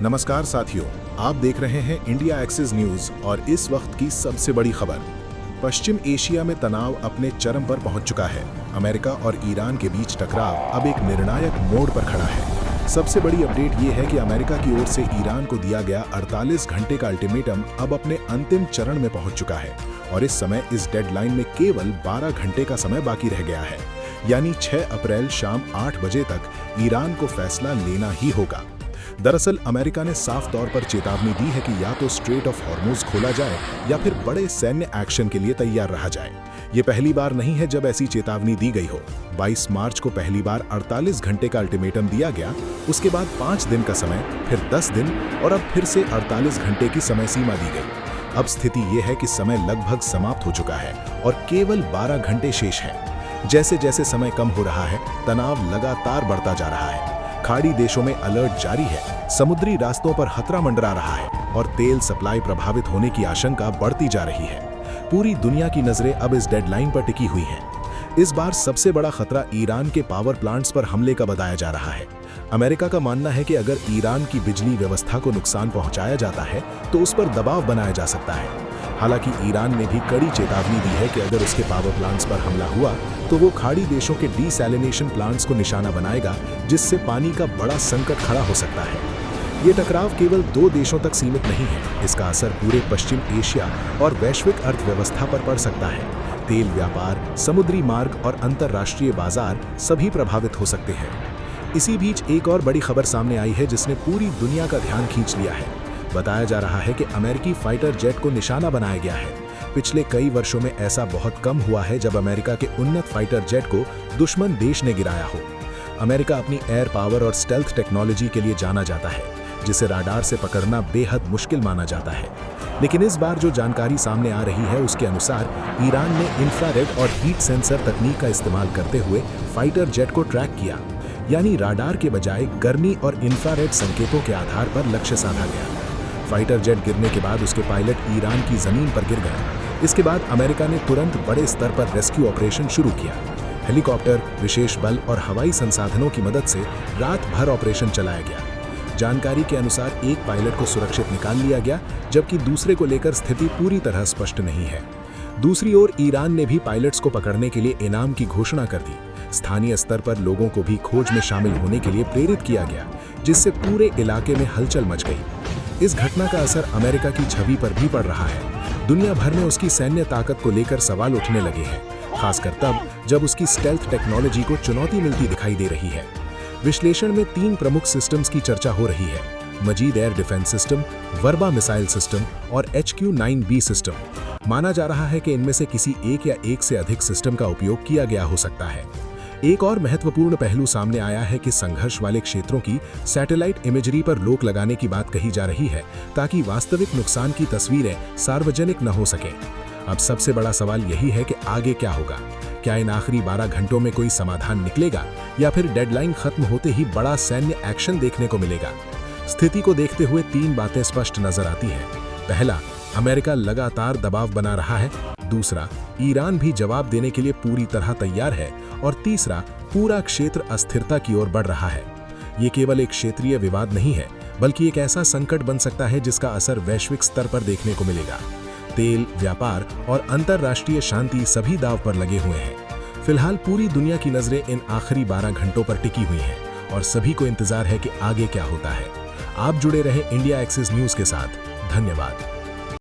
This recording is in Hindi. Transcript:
नमस्कार साथियों, आप देख रहे हैं इंडिया एक्सिस न्यूज और इस वक्त की सबसे बड़ी खबर। पश्चिम एशिया में तनाव अपने चरम पर पहुंच चुका है। अमेरिका और ईरान के बीच टकराव अब एक निर्णायक मोड़ पर खड़ा है। सबसे बड़ी अपडेट ये है कि अमेरिका की ओर से ईरान को दिया गया 48 घंटे का अल्टीमेटम अब अपने अंतिम चरण में पहुंच चुका है और इस समय इस डेडलाइन में केवल 12 घंटे का समय बाकी रह गया है। यानी 6 अप्रैल शाम 8 बजे तक ईरान को फैसला लेना ही होगा। दरअसल अमेरिका ने साफ तौर पर चेतावनी दी है कि या तो स्ट्रेट ऑफ हॉर्मुज खोला जाए या फिर बड़े सैन्य एक्शन के लिए तैयार रहा जाए। ये पहली बार नहीं है जब ऐसी चेतावनी दी गई हो। 22 मार्च को पहली बार 48 घंटे का अल्टीमेटम दिया गया, उसके बाद 5 दिन का समय, फिर 10 दिन और अब फिर से 48 घंटे की समय सीमा दी गई। अब स्थिति ये है कि समय लगभग समाप्त हो चुका है और केवल 12 घंटे शेष है। जैसे जैसे समय कम हो रहा है, तनाव लगातार बढ़ता जा रहा है। खाड़ी देशों में अलर्ट जारी है, समुद्री रास्तों पर खतरा मंडरा रहा है और तेल सप्लाई प्रभावित होने की आशंका बढ़ती जा रही है। पूरी दुनिया की नजरें अब इस डेडलाइन पर टिकी हुई हैं। इस बार सबसे बड़ा खतरा ईरान के पावर प्लांट्स पर हमले का बताया जा रहा है। अमेरिका का मानना है कि अगर ईरान की बिजली व्यवस्था को नुकसान पहुंचाया जाता है तो उस पर दबाव बनाया जा सकता है। हालांकि ईरान ने भी कड़ी चेतावनी दी है कि अगर उसके पावर प्लांट्स पर हमला हुआ तो वो खाड़ी देशों के डीसैलिनेशन प्लांट्स को निशाना बनाएगा, जिससे पानी का बड़ा संकट खड़ा हो सकता है। ये टकराव केवल 2 देशों तक सीमित नहीं है, इसका असर पूरे पश्चिम एशिया और वैश्विक अर्थव्यवस्था पर पड़ सकता है। तेल व्यापार, समुद्री मार्ग और अंतर्राष्ट्रीय बाजार सभी प्रभावित हो सकते हैं। इसी बीच एक और बड़ी खबर सामने आई है जिसने पूरी दुनिया का ध्यान खींच लिया है। बताया जा रहा है कि अमेरिकी फाइटर जेट को निशाना बनाया गया है। पिछले कई वर्षों में ऐसा बहुत कम हुआ है जब अमेरिका के उन्नत फाइटर जेट को दुश्मन देश ने गिराया हो। अमेरिका अपनी एयर पावर और स्टेल्थ टेक्नोलॉजी के लिए जाना जाता है, जिसे राडार से पकड़ना बेहद मुश्किल माना जाता है। लेकिन इस बार जो जानकारी सामने आ रही है उसके अनुसार ईरान ने इंफ्रारेड और हीट सेंसर तकनीक का इस्तेमाल करते हुए फाइटर जेट को ट्रैक किया। यानी राडार के बजाय गर्मी और इंफ्रारेड संकेतों के आधार पर लक्ष्य साधा गया। फाइटर जेट गिरने के बाद उसके पायलट ईरान की जमीन पर गिर गए। इसके बाद अमेरिका ने तुरंत बड़े स्तर पर रेस्क्यू ऑपरेशन शुरू किया। हेलीकॉप्टर, विशेष बल और हवाई संसाधनों की मदद से रात भर ऑपरेशन चलाया गया। जानकारी के अनुसार एक पायलट को सुरक्षित निकाल लिया गया, जबकि दूसरे को लेकर स्थिति पूरी तरह स्पष्ट नहीं है। दूसरी ओर ईरान ने भी पायलट्स को पकड़ने के लिए इनाम की घोषणा कर दी। स्थानीय स्तर पर लोगों को भी खोज में शामिल होने के लिए प्रेरित किया गया, जिससे पूरे इलाके में हलचल मच गई। इस घटना का असर अमेरिका की छवि पर भी पड़ रहा है। दुनिया भर में उसकी सैन्य ताकत को लेकर सवाल उठने लगे हैं, खासकर तब जब उसकी स्टेल्थ टेक्नोलॉजी को चुनौती मिलती दिखाई दे रही है। विश्लेषण में 3 प्रमुख सिस्टम्स की चर्चा हो रही है: मजीद air defence system, Verba missile system और HQ-9B सिस्टम। माना जा रहा है कि इनमें से किसी एक या एक से अधिक सिस्टम का उपयोग किया गया हो सकता है। एक और महत्वपूर्ण पहलू सामने आया है कि संघर्ष वाले क्षेत्रों की सैटेलाइट इमेजरी पर रोक लगाने की बात कही जा रही है, ताकि वास्तविक नुकसान की तस्वीरें सार्वजनिक न हो सके। अब सबसे बड़ा सवाल यही है कि आगे क्या होगा। क्या इन आखिरी 12 घंटों में कोई समाधान निकलेगा या फिर डेडलाइन खत्म होते ही बड़ा सैन्य एक्शन देखने को मिलेगा? स्थिति को देखते हुए 3 बातें स्पष्ट नजर आती है। पहला, अमेरिका लगातार दबाव बना रहा है। दूसरा, ईरान भी जवाब देने के लिए पूरी तरह तैयार है। और तीसरा, पूरा क्षेत्र अस्थिरता की ओर बढ़ रहा है। ये केवल एक क्षेत्रीय विवाद नहीं है, बल्कि एक ऐसा संकट बन सकता है जिसका असर वैश्विक स्तर पर देखने को मिलेगा। तेल, व्यापार और अंतर्राष्ट्रीय शांति सभी दांव पर लगे हुए हैं। फिलहाल पूरी दुनिया की नजरें इन आखिरी 12 घंटों पर टिकी हुई हैं और सभी को इंतजार है कि आगे क्या होता है। आप जुड़े रहे इंडिया एक्सिस न्यूज के साथ। धन्यवाद।